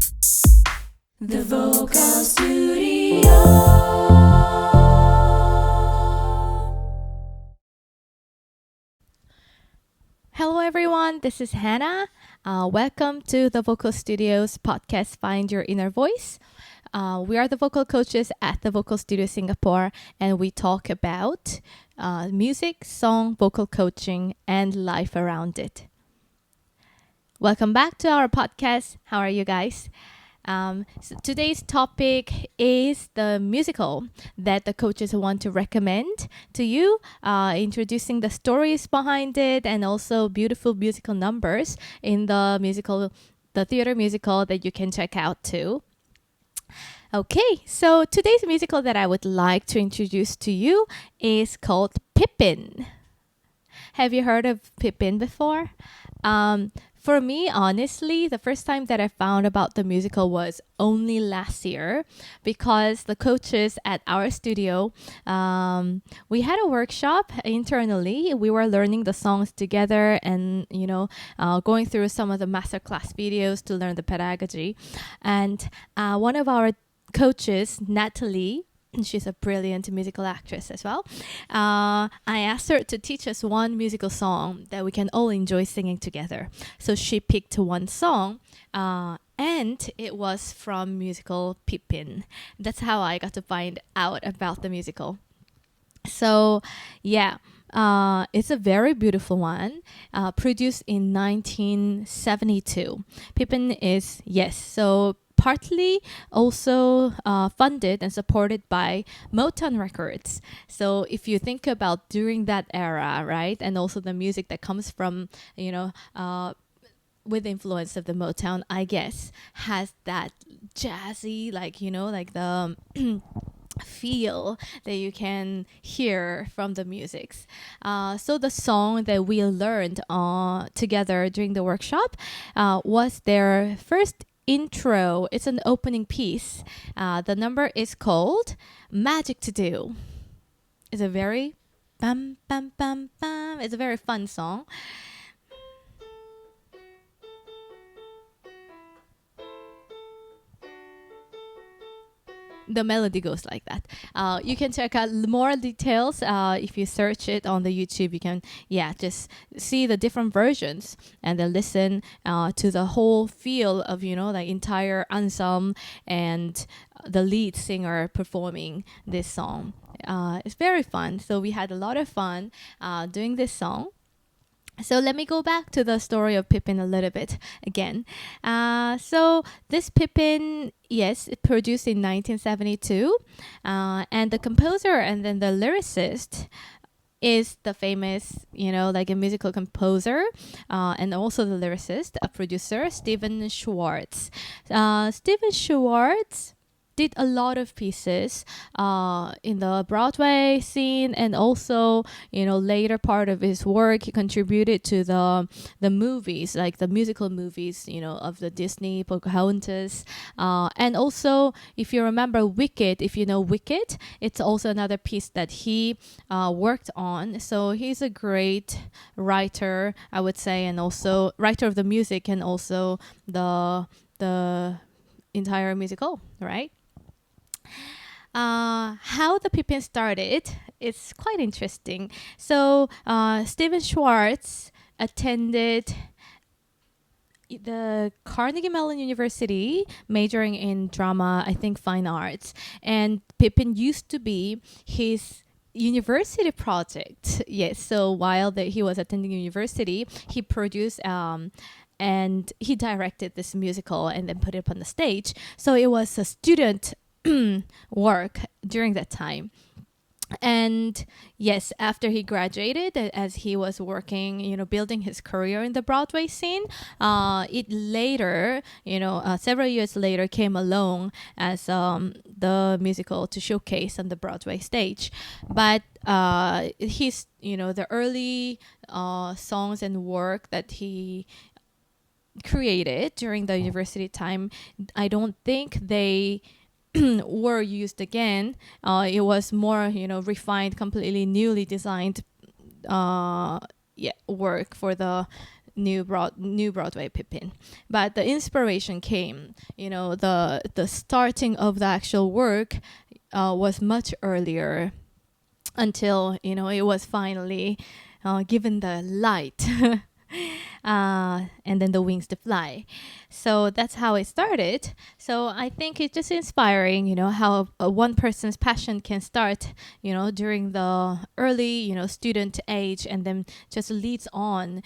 The Vocal Studio. Hello, everyone. This is Hanna. Welcome to the Vocal Studio's podcast, Find Your Inner Voice. We are the vocal coaches at the Vocal Studio Singapore, and we talk about music, song, vocal coaching, and life around it. Welcome back to our podcast. How are you guys? So today's topic is the musical that the coaches want to recommend to you, introducing the stories behind it and also beautiful musical numbers in the theater musical that you can check out too. Okay, so today's musical that I would like to introduce to you is called Pippin. Have you heard of Pippin before? For me, honestly, the first time that I found about the musical was only last year because the coaches at our studio, we had a workshop internally. We were learning the songs together and, going through some of the masterclass videos to learn the pedagogy. And one of our coaches, Natalie, she's a brilliant musical actress as well. I asked her to teach us one musical song that we can all enjoy singing together. So she picked one song, and it was from musical Pippin. That's how I got to find out about the musical. So, yeah. It's a very beautiful one, produced in 1972. Pippin is, yes, so partly also funded and supported by Motown Records. So if you think about during that era, right, and also the music that comes from, with influence of the Motown, I guess, has that jazzy, like the feel that you can hear from the musics. So the song that we learned together during the workshop was their first intro. It's an opening piece. The number is called Magic to Do. It's a very bam bam bam bam. It's a very fun song. The melody goes like that. You can check out more details if you search it on the YouTube. You can, just see the different versions and then listen to the whole feel of, the entire ensemble and the lead singer performing this song. It's very fun. So we had a lot of fun doing this song. So let me go back to the story of Pippin a little bit again. So this Pippin, yes, it produced in 1972, and the composer and then the lyricist is the famous, like a musical composer, and also the lyricist, a producer, Stephen Schwartz. Stephen Schwartz did a lot of pieces in the Broadway scene, and also later part of his work he contributed to the movies, like the musical movies of the Disney Pocahontas, and also if you remember Wicked, if you know Wicked, it's also another piece that he worked on. So he's a great writer, I would say, and also writer of the music and also the entire musical, right? How the Pippin started, it's quite interesting. So Stephen Schwartz attended the Carnegie Mellon University, majoring in drama, I think fine arts. And Pippin used to be his university project. Yes, so while he was attending university, he produced and he directed this musical and then put it up on the stage. So it was a student work during that time. And yes, after he graduated, as he was working, building his career in the Broadway scene, it later, several years later, came along as the musical to showcase on the Broadway stage. But the early songs and work that he created during the university time, I don't think they were used again. It was more, refined, completely newly designed work for the new Broadway Pippin. But the inspiration came, the starting of the actual work was much earlier, until it was finally given the light. And then the wings to fly. So that's how it started. So I think it's just inspiring, how one person's passion can start, during the early, student age, and then just leads on.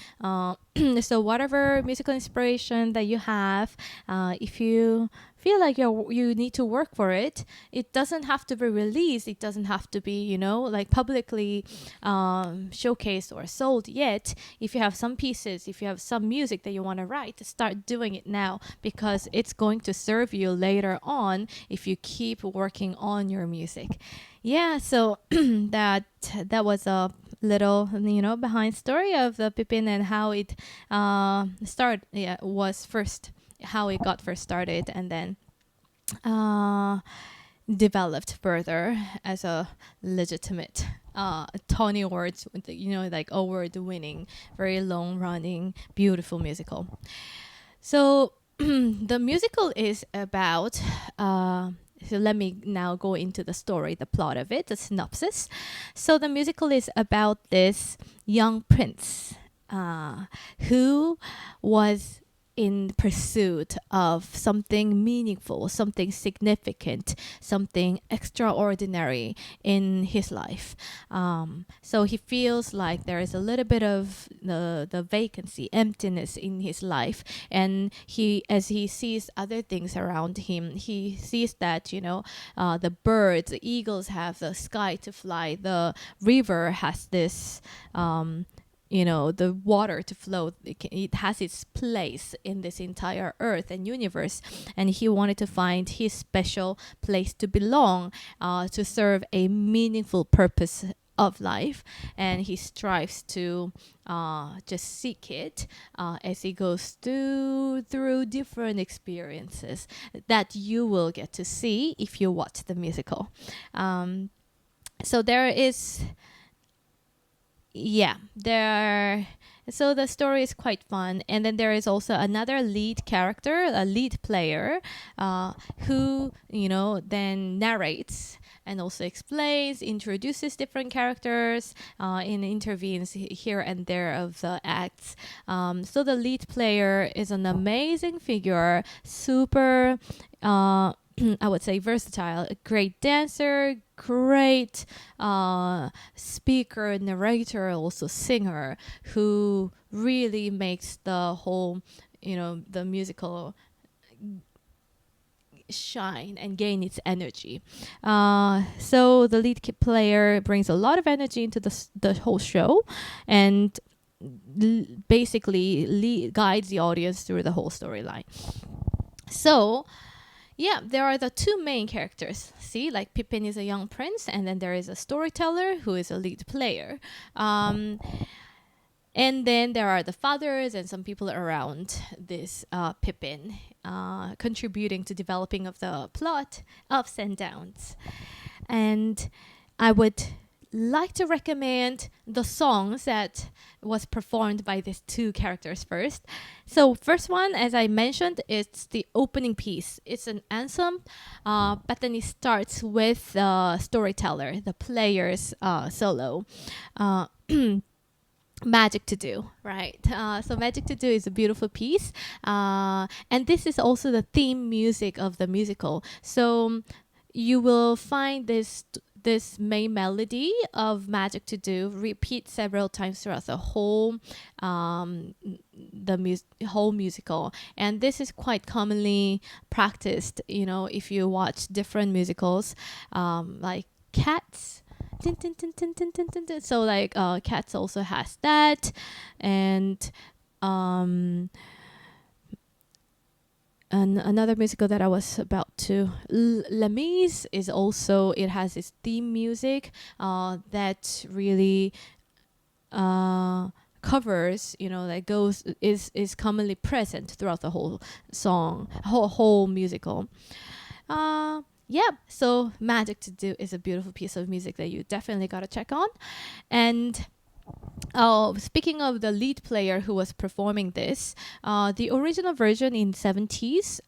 So whatever musical inspiration that you have, if you feel like you need to work for it, it doesn't have to be released. It doesn't have to be, like publicly showcased or sold yet. If you have some pieces, if you have some music that you want to write, start doing it now, because it's going to serve you later on if you keep working on your music. Yeah, so that was a little, behind story of the Pippin and how it was first, how it got first started, and then developed further as a legitimate Tony Awards, like award-winning, very long-running, beautiful musical. So the musical is about. So let me now go into the story, the plot of it, the synopsis. So the musical is about this young prince who was in pursuit of something meaningful, something significant, something extraordinary in his life. So he feels like there is a little bit of the vacancy, emptiness in his life. And as he sees other things around him, he sees that, the birds, the eagles have the sky to fly. The river has this the water to flow. It has its place in this entire earth and universe, and he wanted to find his special place to belong, to serve a meaningful purpose of life, and he strives to just seek it as he goes through different experiences that you will get to see if you watch the musical. So there is so the story is quite fun, and then there is also another lead character, a lead player, who then narrates and also explains, introduces different characters, and intervenes here and there of the acts. So the lead player is an amazing figure, super I would say versatile, a great dancer, great speaker, narrator, also singer, who really makes the whole, the musical shine and gain its energy. So the lead player brings a lot of energy into the whole show, and basically guides the audience through the whole storyline. So there are the two main characters. See, like Pippin is a young prince, and then there is a storyteller who is a lead player. And then there are the fathers and some people around this Pippin, contributing to developing of the plot, ups and downs. And I would like to recommend the songs that was performed by these two characters first. So first one, as I mentioned, it's the opening piece. It's an anthem, but then it starts with the storyteller, the player's solo. Magic to Do, right? So Magic to Do is a beautiful piece. And this is also the theme music of the musical. So you will find this main melody of Magic to Do repeat several times throughout the whole whole musical, and this is quite commonly practiced. If you watch different musicals, like Cats. So like Cats also has that, and another musical that I was about to, Les Mis, is also, it has its theme music that really covers, that is commonly present throughout the whole song, whole musical. So Magic to Do is a beautiful piece of music that you definitely gotta check on. And Oh, speaking of the lead player who was performing this, the original version in 70s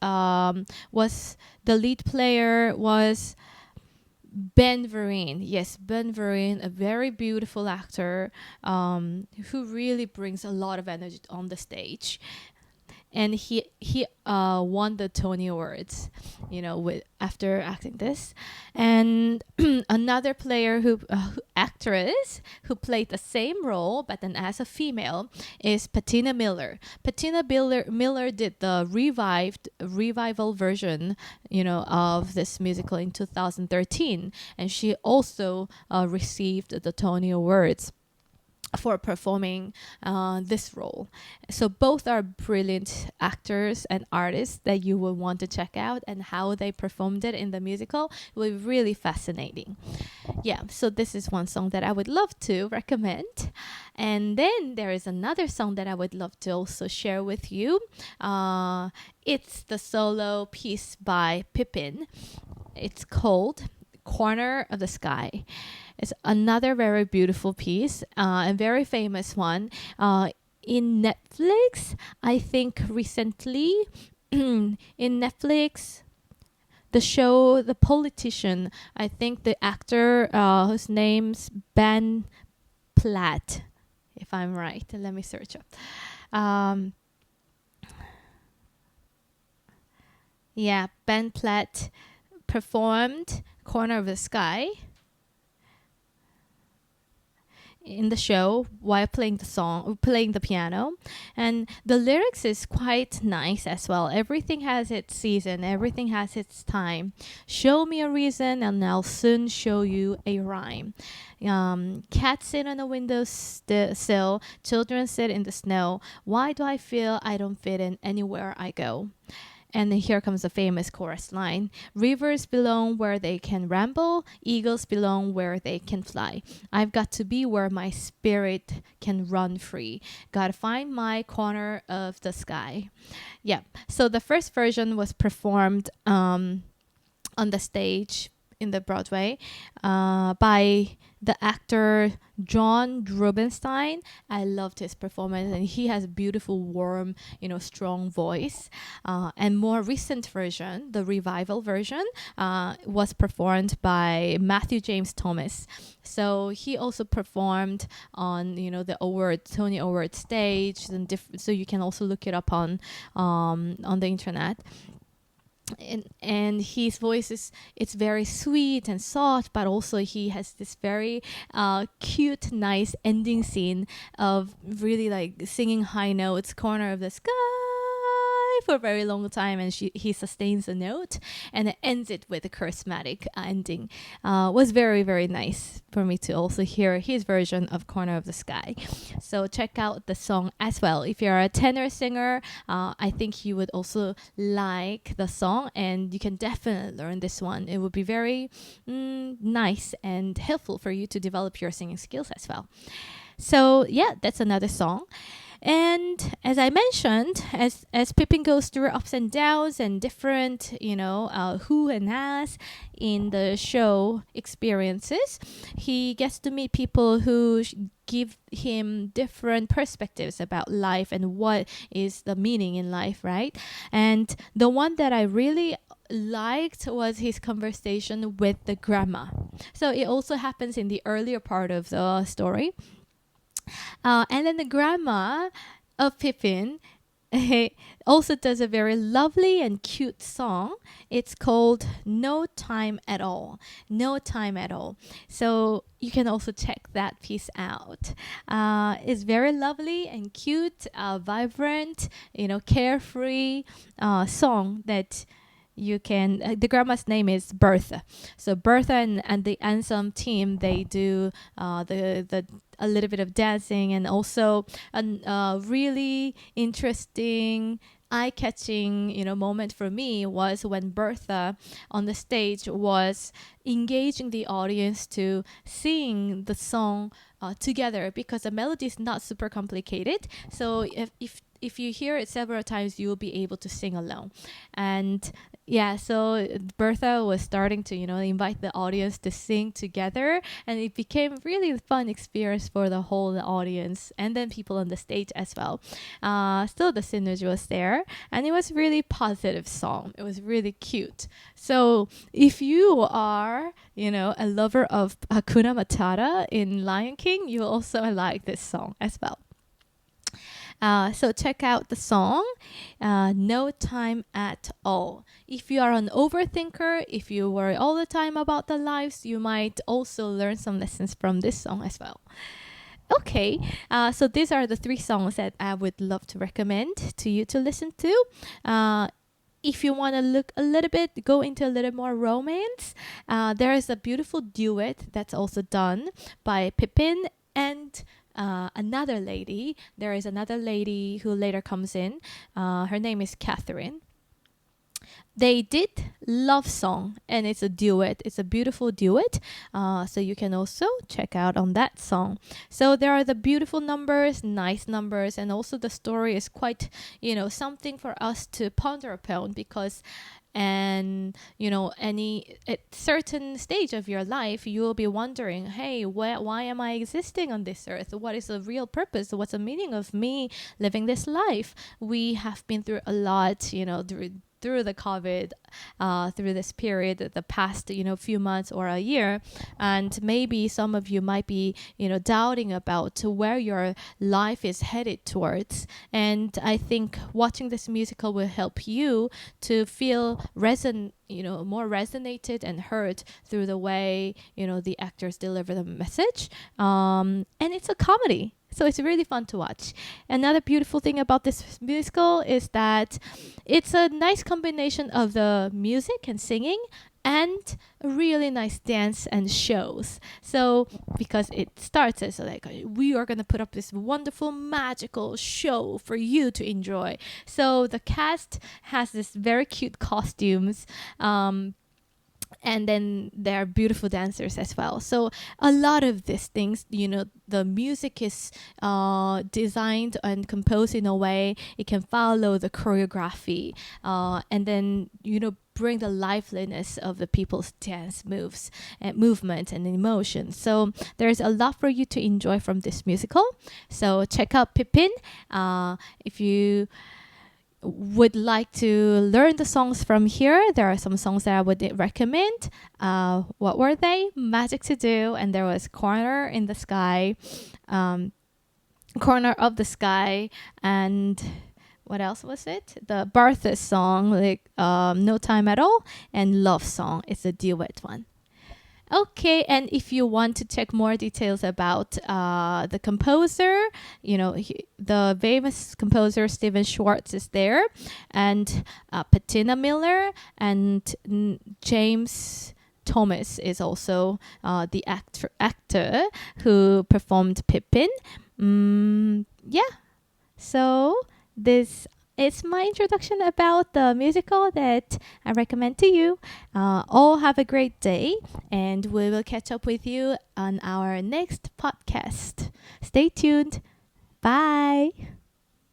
was the lead player was Ben Vereen. Yes, Ben Vereen, a very beautiful actor who really brings a lot of energy on the stage. And he won the Tony Awards, with after acting this. And another player actress who played the same role but then as a female is Patina Miller. Patina Miller did the revival version, of this musical in 2013, and she also received the Tony Awards for performing this role. So both are brilliant actors and artists that you will want to check out, and how they performed it in the musical will be really fascinating. Yeah, so this is one song that I would love to recommend. And then there is another song that I would love to also share with you. It's the solo piece by Pippin. It's called Corner of the Sky. It's another very beautiful piece, and very famous one. In Netflix, I think recently, in Netflix, the show The Politician, I think the actor whose name's Ben Platt, if I'm right. Let me search up. Um, yeah, Ben Platt performed Corner of the Sky in the show while playing the piano, and the lyrics is quite nice as well. Everything has its season, everything has its time. Show me a reason and I'll soon show you a rhyme. Cats sit on the windowsill, children sit in the snow. Why do I feel I don't fit in anywhere I go? And then here comes the famous chorus line. Rivers belong where they can ramble. Eagles belong where they can fly. I've got to be where my spirit can run free. Gotta find my corner of the sky. Yeah. So the first version was performed on the stage in the Broadway by the actor John Rubinstein. I loved his performance, and he has a beautiful, warm, strong voice. And more recent version, the revival version, was performed by Matthew James Thomas. So he also performed on the Tony Award stage, and so you can also look it up on the internet. And his voice it's very sweet and soft, but also he has this very cute, nice ending scene of really like singing high notes, corner of the sky, for a very long time, and he sustains a note and it ends it with a charismatic ending. Was very, very nice for me to also hear his version of Corner of the Sky. So check out the song as well. If you're a tenor singer, I think you would also like the song, and you can definitely learn this one. It would be very nice and helpful for you to develop your singing skills as well. So yeah, that's another song. And as I mentioned, as Pippin goes through ups and downs and different, who and has in the show experiences, he gets to meet people who give him different perspectives about life and what is the meaning in life, right? And the one that I really liked was his conversation with the grandma. So it also happens in the earlier part of the story. And then the grandma of Pippin also does a very lovely and cute song. It's called No Time at All. No Time at All. So you can also check that piece out. It's very lovely and cute, vibrant, carefree song that you can the grandma's name is Bertha. So Bertha and the ensemble team, they do the a little bit of dancing, and also a really interesting eye-catching moment for me was when Bertha on the stage was engaging the audience to sing the song together, because the melody is not super complicated. So if you hear it several times, you'll be able to sing along. And yeah, so Bertha was starting to, invite the audience to sing together, and it became really fun experience for the whole audience and then people on the stage as well. Still, the synergy was there, and it was really positive song. It was really cute. So if you are, a lover of Hakuna Matata in Lion King, you will also like this song as well. So check out the song, No Time at All. If you are an overthinker, if you worry all the time about the lives, you might also learn some lessons from this song as well. Okay, so these are the 3 songs that I would love to recommend to you to listen to. If you want to look a little bit, go into a little more romance, there is a beautiful duet that's also done by Pippin and another lady. There is another lady who later comes in. Her name is Catherine. They did Love Song, and it's a duet. It's a beautiful duet. So you can also check out on that song. So there are the beautiful numbers, nice numbers, and also the story is quite, something for us to ponder upon, because any at certain stage of your life, you will be wondering, hey, why am I existing on this earth? What is the real purpose? What's the meaning of me living this life? We have been through a lot, through the COVID, through this period, the past, few months or a year. And maybe some of you might be, doubting about where your life is headed towards. And I think watching this musical will help you to feel more resonated and heard through the way, the actors deliver the message. And it's a comedy. So it's really fun to watch. Another beautiful thing about this musical is that it's a nice combination of the music and singing and a really nice dance and shows. So because it starts as like, we are going to put up this wonderful magical show for you to enjoy. So the cast has this very cute costumes. And then there are beautiful dancers as well. So a lot of these things, the music is designed and composed in a way it can follow the choreography, and then bring the liveliness of the people's dance moves and movement and emotion. So there's a lot for you to enjoy from this musical. So check out Pippin. If you would like to learn the songs from here, there are some songs that I would recommend. What were they? Magic to Do, and there was Corner in the Sky, Corner of the Sky, and what else was it? The Bertha song, like No Time at All, and Love Song. It's a duet one. Okay, and if you want to check more details about the composer, the famous composer Stephen Schwartz is there, and Patina Miller and James Thomas is also the actor who performed Pippin. Yeah, so this is my introduction about the musical that I recommend to you. All have a great day, and we will catch up with you on our next podcast. Stay tuned. Bye.